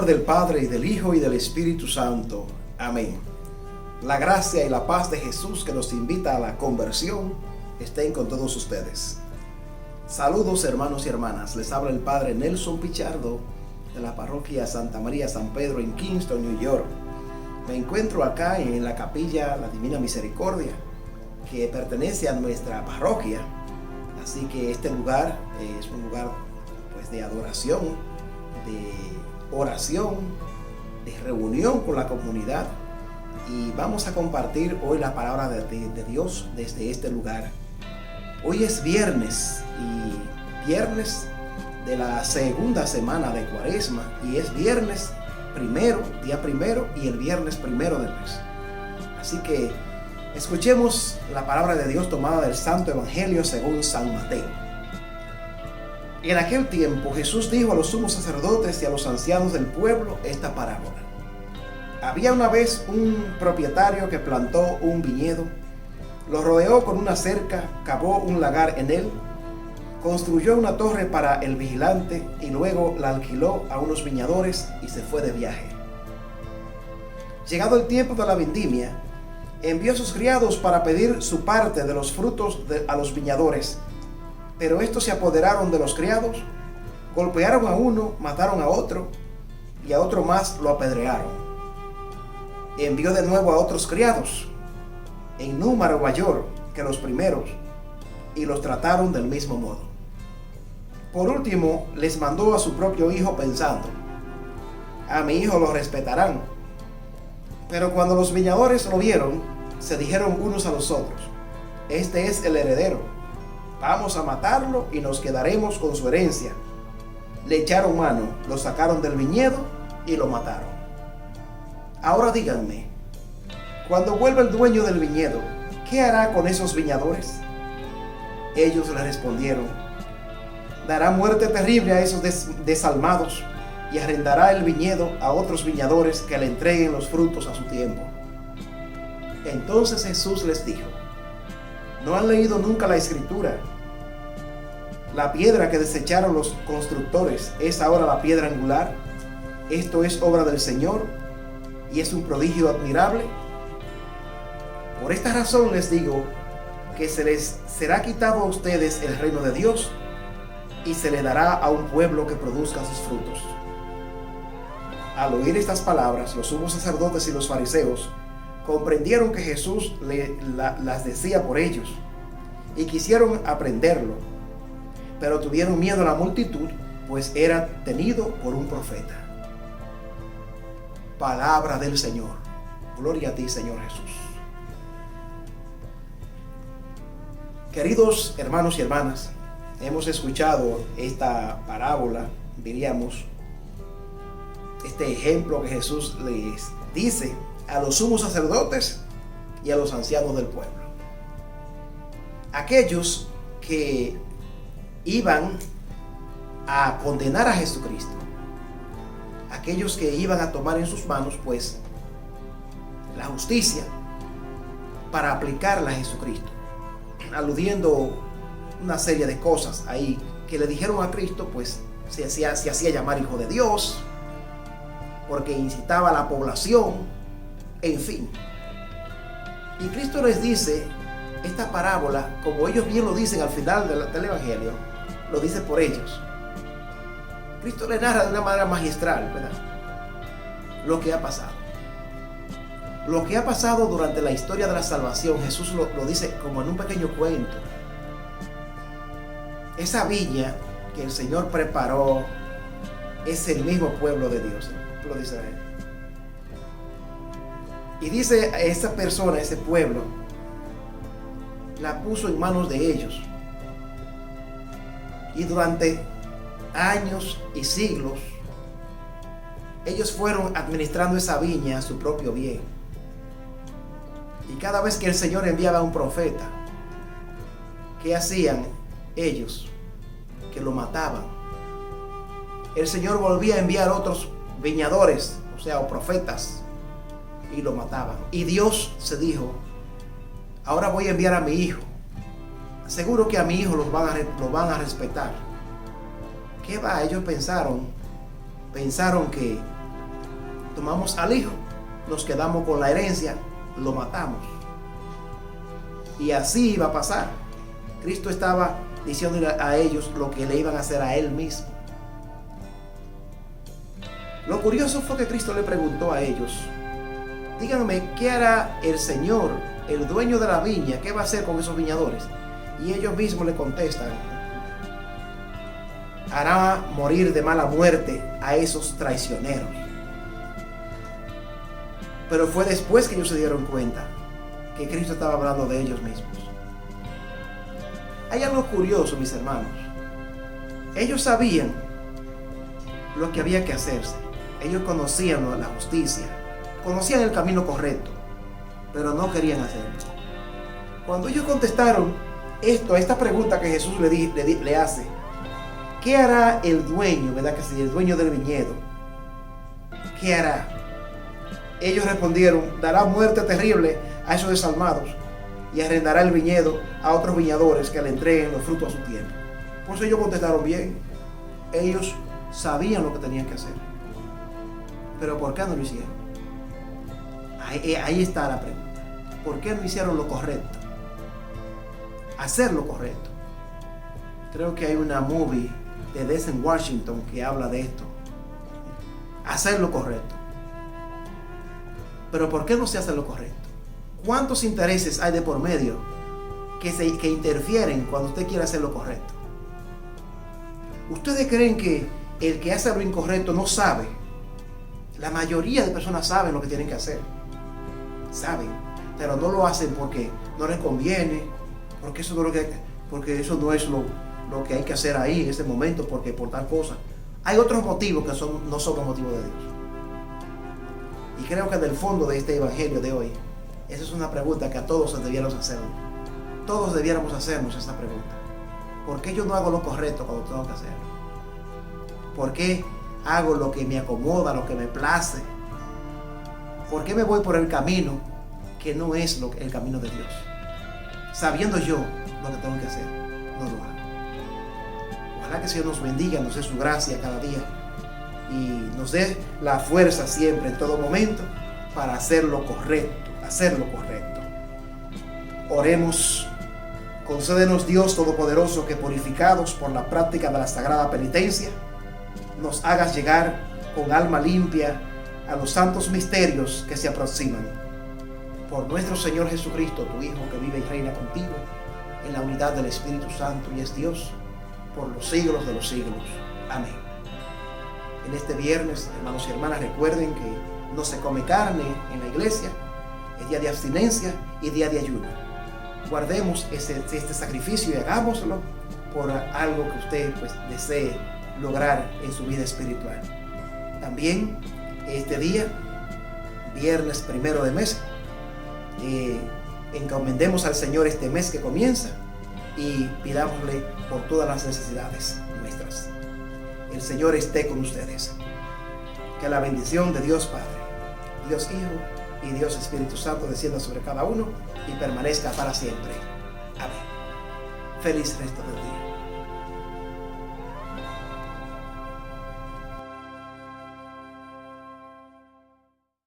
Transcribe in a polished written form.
del Padre, y del Hijo, y del Espíritu Santo. Amén. La gracia y la paz de Jesús, que nos invita a la conversión, estén con todos ustedes. Saludos, hermanos y hermanas. Les habla el Padre Nelson Pichardo, de la parroquia Santa María San Pedro en Kingston, New York. Me encuentro acá en la capilla La Divina Misericordia, que pertenece a nuestra parroquia. Así que este lugar es un lugar pues de adoración, de oración, de reunión con la comunidad, y vamos a compartir hoy la palabra de Dios desde este lugar. Hoy es viernes, y viernes de la segunda semana de Cuaresma, y es viernes primero, día primero, y el viernes primero del mes. Así que escuchemos la palabra de Dios tomada del Santo Evangelio según San Mateo. En aquel tiempo Jesús dijo a los sumos sacerdotes y a los ancianos del pueblo esta parábola. Había una vez un propietario que plantó un viñedo, lo rodeó con una cerca, cavó un lagar en él, construyó una torre para el vigilante y luego la alquiló a unos viñadores y se fue de viaje. Llegado el tiempo de la vendimia, envió a sus criados para pedir su parte de los frutos a los viñadores. Pero estos se apoderaron de los criados, golpearon a uno, mataron a otro, y a otro más lo apedrearon. Envió de nuevo a otros criados, en número mayor que los primeros, y los trataron del mismo modo. Por último, les mandó a su propio hijo pensando: a mi hijo lo respetarán. Pero cuando los viñadores lo vieron, se dijeron unos a los otros: este es el heredero. Vamos a matarlo y nos quedaremos con su herencia. Le echaron mano, lo sacaron del viñedo y lo mataron. Ahora díganme, cuando vuelva el dueño del viñedo, ¿qué hará con esos viñadores? Ellos le respondieron: dará muerte terrible a esos desalmados y arrendará el viñedo a otros viñadores que le entreguen los frutos a su tiempo. Entonces Jesús les dijo: ¿no han leído nunca la Escritura? La piedra que desecharon los constructores es ahora la piedra angular. Esto es obra del Señor y es un prodigio admirable. Por esta razón les digo que se les será quitado a ustedes el reino de Dios y se le dará a un pueblo que produzca sus frutos. Al oír estas palabras, los sumos sacerdotes y los fariseos comprendieron que Jesús las decía por ellos y quisieron aprenderlo, pero tuvieron miedo a la multitud, pues era tenido por un profeta. Palabra del Señor. Gloria a ti, Señor Jesús. Queridos hermanos y hermanas, hemos escuchado esta parábola, diríamos, este ejemplo que Jesús les dice a los sumos sacerdotes y a los ancianos del pueblo. Aquellos que iban a condenar a Jesucristo, aquellos que iban a tomar en sus manos pues la justicia para aplicarla a Jesucristo, aludiendo una serie de cosas ahí que le dijeron a Cristo, pues se hacía llamar hijo de Dios porque incitaba a la población, en fin. Y Cristo les dice esta parábola, como ellos bien lo dicen al final del Evangelio, lo dice por ellos. Cristo le narra de una manera magistral, ¿verdad?, lo que ha pasado. Lo que ha pasado durante la historia de la salvación, Jesús lo dice como en un pequeño cuento. Esa viña que el Señor preparó es el mismo pueblo de Dios, el pueblo de Israel. Y dice a esa persona, ese pueblo, la puso en manos de ellos. Y durante años y siglos, ellos fueron administrando esa viña a su propio bien. Y cada vez que el Señor enviaba a un profeta, ¿qué hacían ellos? Que lo mataban. El Señor volvía a enviar otros viñadores, o sea, profetas, y lo mataban. Y Dios se dijo: ahora voy a enviar a mi hijo. Seguro que a mi hijo lo van a respetar. ¿Qué va? Ellos pensaron que tomamos al hijo, nos quedamos con la herencia, lo matamos. Y así iba a pasar. Cristo estaba diciendo a ellos lo que le iban a hacer a él mismo. Lo curioso fue que Cristo le preguntó a ellos: díganme, ¿qué hará el Señor, el dueño de la viña? ¿Qué va a hacer con esos viñadores? Y ellos mismos le contestan: hará morir de mala muerte a esos traicioneros. Pero fue después que ellos se dieron cuenta que Cristo estaba hablando de ellos mismos. Hay algo curioso, mis hermanos. Ellos sabían lo que había que hacerse. Ellos conocían la justicia, conocían el camino correcto, pero no querían hacerlo. Cuando ellos contestaron esta pregunta que Jesús le hace: ¿qué hará el dueño, verdad que sí, el dueño del viñedo? ¿Qué hará? Ellos respondieron: dará muerte terrible a esos desalmados y arrendará el viñedo a otros viñadores que le entreguen los frutos a su tiempo. Por eso ellos contestaron bien. Ellos sabían lo que tenían que hacer. Pero ¿por qué no lo hicieron? Ahí está la pregunta. ¿Por qué no hicieron lo correcto? Hacer lo correcto. Creo que hay una movie de Denzel Washington que habla de esto. Hacer lo correcto. Pero ¿por qué no se hace lo correcto? ¿Cuántos intereses hay de por medio que interfieren cuando usted quiere hacer lo correcto? ¿Ustedes creen que el que hace lo incorrecto no sabe? La mayoría de personas saben lo que tienen que hacer. Saben, pero no lo hacen porque no les conviene, porque eso no es lo que hay que hacer ahí en ese momento, porque por tal cosa. Hay otros motivos que no son los motivos de Dios. Y creo que del fondo de este evangelio de hoy, esa es una pregunta que a todos debiéramos hacer. Todos debiéramos hacernos esta pregunta. ¿Por qué yo no hago lo correcto cuando tengo que hacerlo? ¿Por qué hago lo que me acomoda, lo que me place? ¿Por qué me voy por el camino que no es el camino de Dios? Sabiendo yo lo que tengo que hacer, no lo hago. Ojalá que el Señor nos bendiga, nos dé su gracia cada día y nos dé la fuerza siempre, en todo momento, para hacer lo correcto, Oremos. Concédenos, Dios Todopoderoso, que purificados por la práctica de la sagrada penitencia, nos hagas llegar con alma limpia a los santos misterios que se aproximan. Por nuestro Señor Jesucristo, tu Hijo, que vive y reina contigo en la unidad del Espíritu Santo y es Dios por los siglos de los siglos. Amén. En este viernes, hermanos y hermanas, recuerden que no se come carne en la iglesia, es día de abstinencia y día de ayuno. Guardemos este sacrificio y hagámoslo por algo que usted desee lograr en su vida espiritual. También este día, viernes 1 de mes, encomendemos al Señor este mes que comienza y pidámosle por todas las necesidades nuestras. El Señor esté con ustedes. Que la bendición de Dios Padre, Dios Hijo y Dios Espíritu Santo descienda sobre cada uno y permanezca para siempre. Amén. Feliz resto del día.